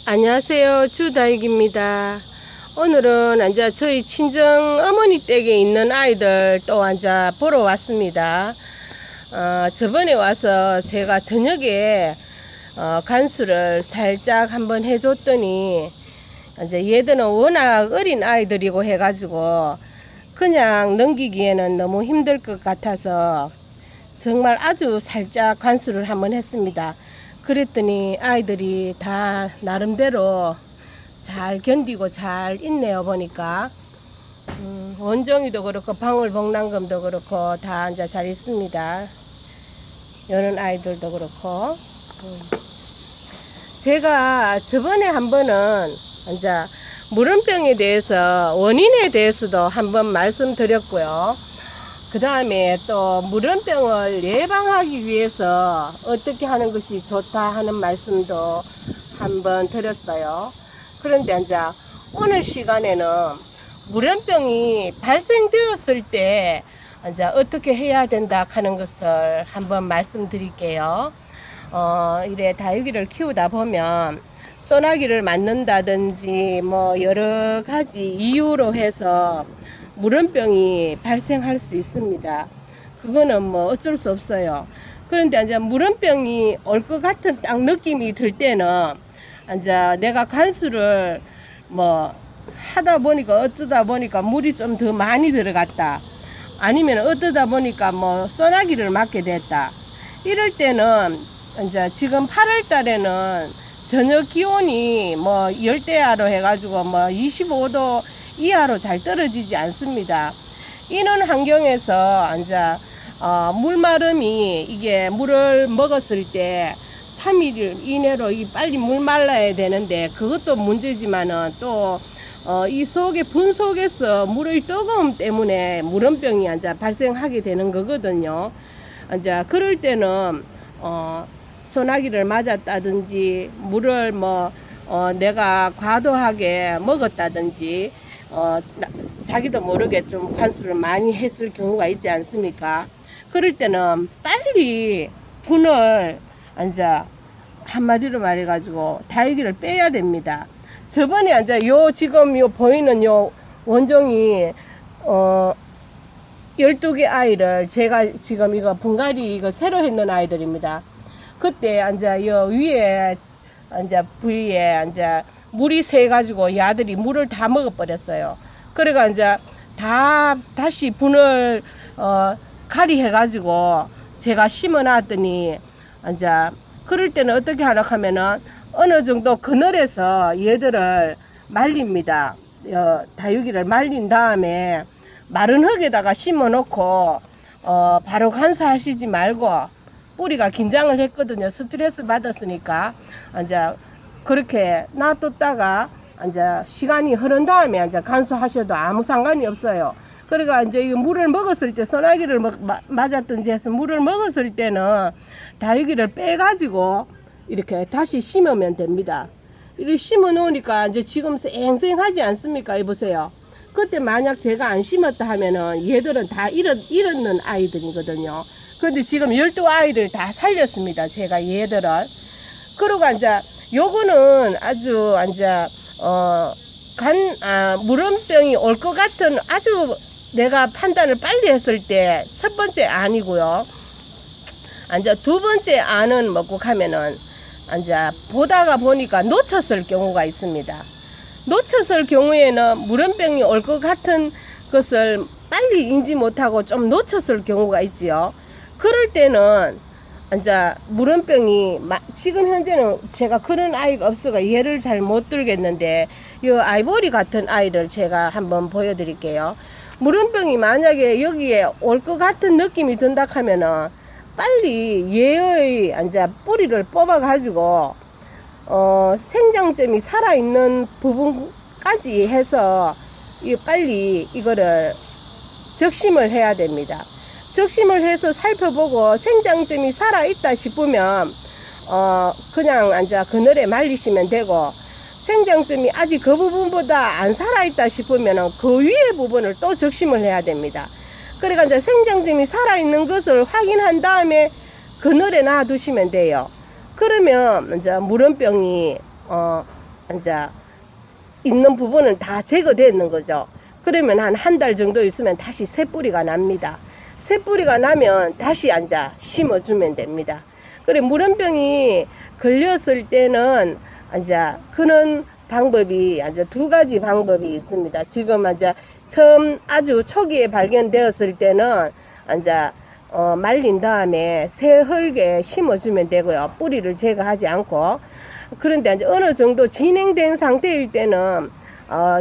안녕하세요. 주다육입니다. 오늘은 이제 저희 친정 어머니 댁에 있는 아이들 또 이제 보러 왔습니다. 저번에 와서 제가 저녁에 간수를 살짝 한번 해줬더니 이제 얘들은 워낙 어린 아이들이고 해가지고 그냥 넘기기에는 너무 힘들 것 같아서 정말 아주 살짝 간수를 한번 했습니다. 그랬더니 아이들이 다 나름대로 잘 견디고 잘 있네요. 보니까 원종이도 그렇고 방울복랑금도 그렇고 다 이제 잘 있습니다. 이런 아이들도 그렇고 제가 저번에 한 번은 이제 물음병에 대해서 원인에 대해서도 한번 말씀드렸고요. 그 다음에 또 물음병을 예방하기 위해서 어떻게 하는 것이 좋다 하는 말씀도 한번 드렸어요. 그런데 이제 오늘 시간에는 물음병이 발생되었을 때 이제 어떻게 해야 된다 하는 것을 한번 말씀드릴게요. 이래 다육이를 키우다 보면 소나기를 맞는다든지 뭐 여러 가지 이유로 해서 물음병이 발생할 수 있습니다. 그거는 뭐 어쩔 수 없어요. 그런데 이제 물음병이 올 것 같은 딱 느낌이 들 때는 이제 내가 간수를 뭐 하다 보니까 어쩌다 보니까 물이 좀 더 많이 들어갔다. 아니면 어쩌다 보니까 뭐 소나기를 맞게 됐다. 이럴 때는 이제 지금 8월 달에는 저녁 기온이 뭐 열대야로 해가지고 뭐 25도 이하로 잘 떨어지지 않습니다. 이런 환경에서 이제 물마름이 이게 물을 먹었을 때 3일 이내로 빨리 물 말라야 되는데 그것도 문제지만은 또 이 속에 분 속에서 물의 뜨거움 때문에 물음병이 이제 발생하게 되는 거거든요. 이제 그럴 때는 소나기를 맞았다든지 물을 뭐 내가 과도하게 먹었다든지 자기도 모르게 좀 간수를 많이 했을 경우가 있지 않습니까? 그럴 때는 빨리 분을 이제 한마디로 말해가지고 다육이를 빼야 됩니다. 저번에 이제 지금 보이는 원종이 12개 아이를 제가 지금 이거 분갈이 이거 새로 했는 아이들입니다. 그때 이제 위에 이제 부위에 이제 물이 새가지고 야들이 물을 다 먹어버렸어요. 그래가 이제 다시 분을 가리해가지고 제가 심어놨더니 이제 그럴 때는 어떻게 하라 하면은 어느 정도 그늘에서 얘들을 말립니다. 다육이를 말린 다음에 마른 흙에다가 심어놓고 바로 간수하시지 말고 뿌리가 긴장을 했거든요. 스트레스 받았으니까 이제 그렇게 놔뒀다가 이제 시간이 흐른 다음에 이제 간수하셔도 아무 상관이 없어요. 그러니까 이제 이 물을 먹었을 때 소나기를 맞았든지 해서 물을 먹었을 때는 다육이를 빼가지고 이렇게 다시 심으면 됩니다. 이렇게 심어 놓으니까 이제 지금 쌩쌩하지 않습니까? 이보세요. 그때 만약 제가 안 심었다 하면은 얘들은 다 잃었는 아이들이거든요. 그런데 지금 12아이를 다 살렸습니다. 제가 얘들을. 그러고 이제 요거는 아주 이제 물음병이 올 것 같은 아주 내가 판단을 빨리 했을 때 첫 번째 아니고요. 이제 두 번째 안은 뭐고 하면은 이제 보다가 보니까 놓쳤을 경우가 있습니다. 놓쳤을 경우에는 물음병이 올 것 같은 것을 빨리 인지 못하고 좀 놓쳤을 경우가 있지요. 그럴 때는 이제 물음병이 지금 현재는 제가 그런 아이가 없어가 얘를 잘 못 들겠는데 이 아이보리 같은 아이를 제가 한번 보여드릴게요. 물음병이 만약에 여기에 올 것 같은 느낌이 든다 하면은 빨리 얘의 이제 뿌리를 뽑아 가지고 생장점이 살아있는 부분까지 해서 빨리 이거를 적심을 해야 됩니다. 적심을 해서 살펴보고 생장점이 살아있다 싶으면 그냥 이제 그늘에 말리시면 되고, 생장점이 아직 그 부분보다 안 살아있다 싶으면 그 위에 부분을 또 적심을 해야 됩니다. 그러니까 이제 생장점이 살아있는 것을 확인한 다음에 그늘에 놔두시면 돼요. 그러면 이제 물음병이 이제 있는 부분은 다 제거되는 거죠. 그러면 한 달 정도 있으면 다시 새 뿌리가 납니다. 새 뿌리가 나면 다시 앉아 심어주면 됩니다. 그래 물원병이 걸렸을 때는 이제 그런 방법이 이제 두 가지 방법이 있습니다. 지금 이제 처음 아주 초기에 발견되었을 때는 이제 말린 다음에 새 흙에 심어주면 되고요. 뿌리를 제거하지 않고. 그런데 이제 어느 정도 진행된 상태일 때는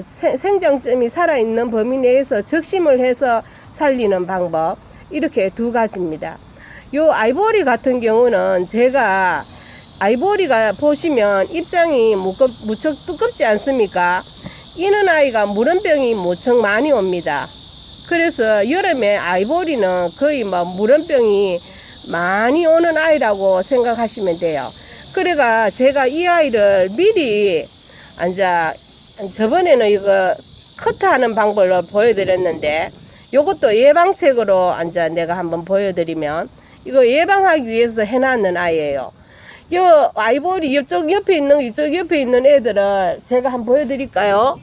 생장점이 살아있는 범위 내에서 적심을 해서 살리는 방법, 이렇게 두 가지입니다. 요 아이보리 같은 경우는 제가 아이보리가 보시면 입장이 무척 두껍지 않습니까? 이는 아이가 물원병이 무척 많이 옵니다. 그래서 여름에 아이보리는 거의 물원병이 많이 오는 아이라고 생각하시면 돼요. 그래가 제가 이 아이를 미리 저번에는 이거 커트하는 방법을 보여드렸는데, 요것도 예방책으로 내가 한번 보여드리면, 이거 예방하기 위해서 해놨는 아이예요. 요 아이보리 이쪽 옆에 있는 애들을 제가 한번 보여드릴까요?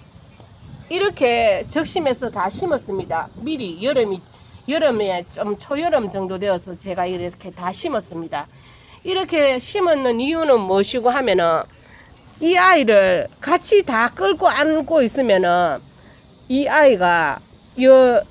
이렇게 적심해서 다 심었습니다. 미리 여름에 좀 초여름 정도 되어서 제가 이렇게 다 심었습니다. 이렇게 심었는 이유는 무엇이고 하면은, 이 아이를 같이 다 끌고 안고 있으면은 이 아이가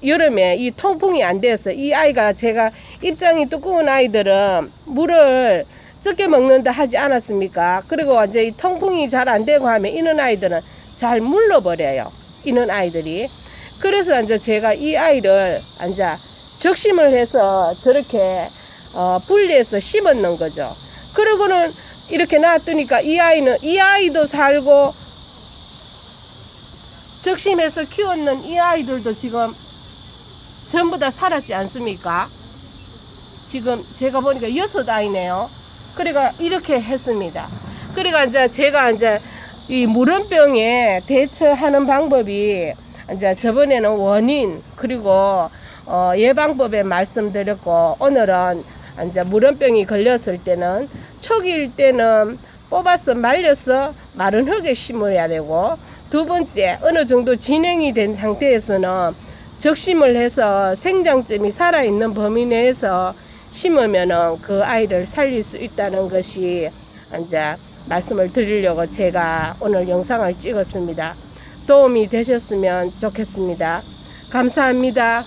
여름에 이 통풍이 안 돼서, 이 아이가 제가 입장이 두꺼운 아이들은 물을 적게 먹는다 하지 않았습니까? 그리고 이제 이 통풍이 잘 안 되고 하면 이런 아이들은 잘 물러버려요. 이런 아이들이. 그래서 이제 제가 이 아이를 적심을 해서 저렇게 분리해서 심었는 거죠. 그러고는 이렇게 놔두니까 이 아이도 살고, 적심해서 키웠는 이 아이들도 지금 전부 다 살았지 않습니까? 지금 제가 보니까 6아이네요. 그러니까 이렇게 했습니다. 그러니까 제가 이 물원병에 대처하는 방법이 저번에는 원인 그리고 예방법에 말씀드렸고, 오늘은 물원병이 걸렸을 때는 초기일 때는 뽑아서 말려서 마른 흙에 심어야 되고, 두 번째 어느 정도 진행이 된 상태에서는 적심을 해서 생장점이 살아있는 범위 내에서 심으면은 그 아이를 살릴 수 있다는 것이 말씀을 드리려고 제가 오늘 영상을 찍었습니다. 도움이 되셨으면 좋겠습니다. 감사합니다.